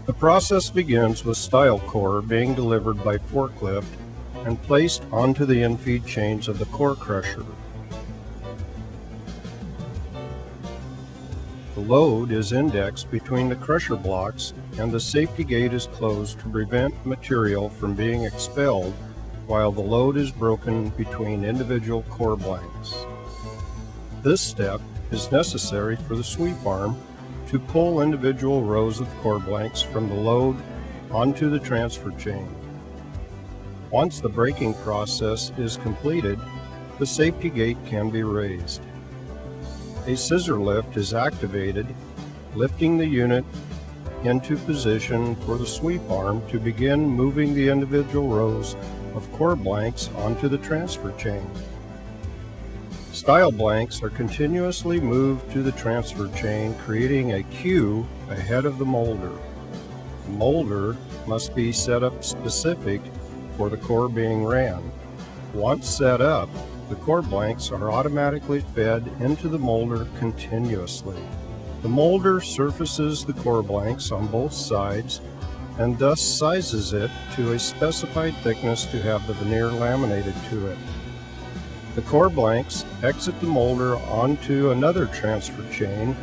The process begins with style core being delivered by forklift and placed onto the infeed chains of the core crusher. The load is indexed between the crusher blocks and the safety gate is closed to prevent material from being expelled while the load is broken between individual core blanks. This step is necessary for the sweep arm to pull individual rows of core blanks from the load onto the transfer chain. Once the braking process is completed, the safety gate can be raised. A scissor lift is activated, lifting the unit into position for the sweep arm to begin moving the individual rows of core blanks onto the transfer chain. Style blanks are continuously moved to the transfer chain, creating a queue ahead of the molder. The molder must be set up specific for the core being ran. Once set up, the core blanks are automatically fed into the molder continuously. The molder surfaces the core blanks on both sides and thus sizes it to a specified thickness to have the veneer laminated to it. The core blanks exit the molder onto another transfer chain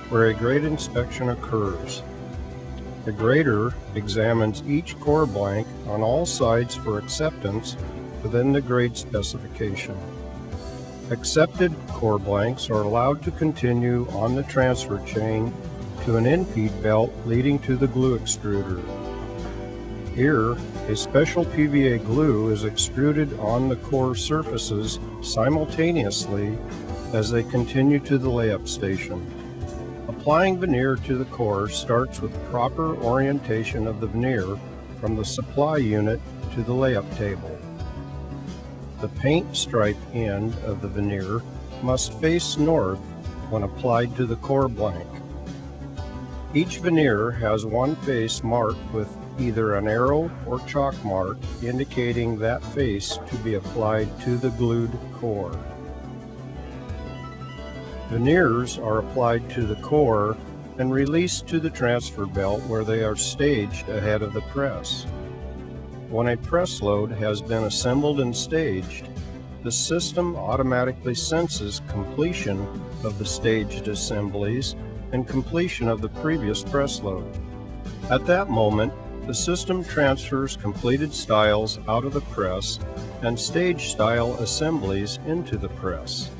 where a grade inspection occurs. The grader examines each core blank on all sides for acceptance within the grade specification. Accepted core blanks are allowed to continue on the transfer chain to an infeed belt leading to the glue extruder. Here, a special PVA glue is extruded on the core surfaces simultaneously as they continue to the layup station. Applying veneer to the core starts with proper orientation of the veneer from the supply unit to the layup table. The paint stripe end of the veneer must face north when applied to the core blank. Each veneer has one face marked with either an arrow or chalk mark indicating that face to be applied to the glued core. Veneers are applied to the core and released to the transfer belt where they are staged ahead of the press. When a press load has been assembled and staged, the system automatically senses completion of the staged assemblies and completion of the previous press load. At that moment, the system transfers completed styles out of the press and stage style assemblies into the press.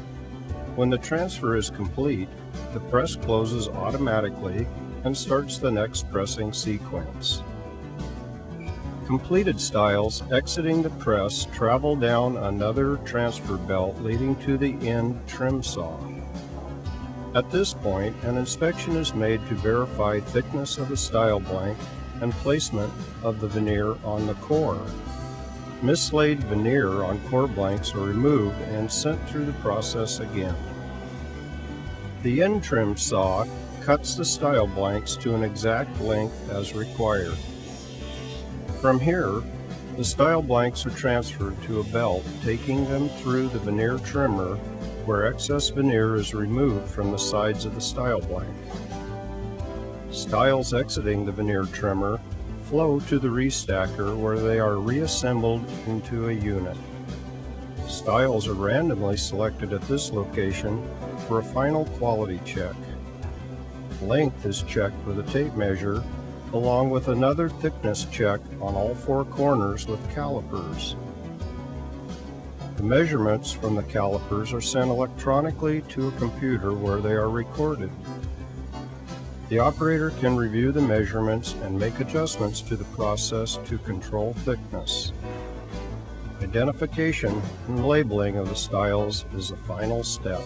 When the transfer is complete, the press closes automatically and starts the next pressing sequence. Completed styles exiting the press travel down another transfer belt leading to the end trim saw. At this point, an inspection is made to verify thickness of the style blank and placement of the veneer on the core. Mislaid veneer on core blanks are removed and sent through the process again. The end trim saw cuts the style blanks to an exact length as required. From here, the style blanks are transferred to a belt, taking them through the veneer trimmer where excess veneer is removed from the sides of the style blank. Styles exiting the veneer trimmer flow to the restacker where they are reassembled into a unit. Styles are randomly selected at this location for a final quality check. Length is checked with a tape measure along with another thickness check on all four corners with calipers. The measurements from the calipers are sent electronically to a computer where they are recorded. The operator can review the measurements and make adjustments to the process to control thickness. Identification and labeling of the styles is the final step.